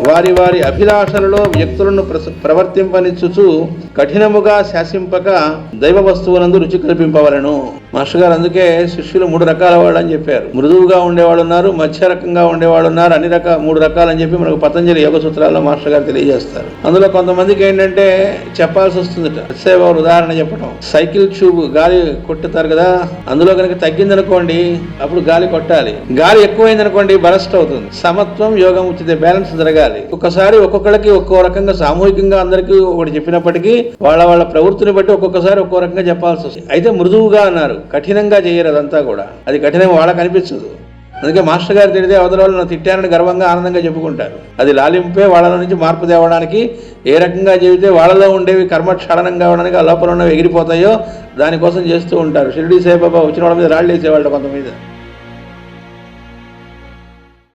వారి వారి అభిలాషలలో వ్యక్తులను ప్రవర్తింపనిచ్చుచు కఠినముగా శాసింపక దైవ వస్తువులందు రుచి కల్పింపవలను. మాస్టర్ గారు అందుకే శిష్యులు 3 రకాల వాళ్ళు అని చెప్పారు. మృదువుగా ఉండేవాళ్ళు ఉన్నారు, మధ్య రకంగా ఉండేవాళ్ళు ఉన్నారు, 3 రకాలు అని చెప్పి మనకు పతంజలి యోగ సూత్రాల్లో మాస్టర్ గారు తెలియజేస్తారు. అందులో కొంతమందికి ఏంటంటే చెప్పాల్సి వస్తుందట. సేవ ఉదాహరణ చెప్పడం, సైకిల్ ట్యూబ్ గాలి కొట్టుతారు కదా, అందులో కనుక తగ్గిందనుకోండి అప్పుడు గాలి కొట్టాలి, గాలి ఎక్కువైందనుకోండి బరస్ట్ అవుతుంది. సమత్వం యోగం ఉచిత, బ్యాలెన్స్ జరగాలి. ఒక్కసారి ఒక్కొక్కరికి ఒక్కో రకంగా సామూహికంగా అందరికీ ఒకటి చెప్పినప్పటికీ వాళ్ళ ప్రవృత్తిని బట్టి ఒక్కొక్కసారి ఒక్కో రకంగా చెప్పాల్సి వస్తుంది. అయితే మృదువుగా అన్నారు, కఠినంగా చేయరు. అదంతా కూడా అది కఠినంగా వాళ్ళకి అనిపించదు. అందుకే మాస్టర్ గారు తిడితే అవతల వాళ్ళు నన్ను తిట్టారని గర్వంగా ఆనందంగా చెప్పుకుంటారు. అది లాలింపే వాళ్ళ నుంచి మార్పు తేవడానికి. ఏ రకంగా చెబితే వాళ్ళలో ఉండేవి కర్మక్షాళనం కావడానికి, ఆ లోపల ఉన్నవి ఎగిరిపోతాయో దానికోసం చేస్తూ ఉంటారు. షిరిడి సాయిబాబా వచ్చిన వాళ్ళ మీద రాళ్ళు వేసేవాళ్ళు కొంత మీద.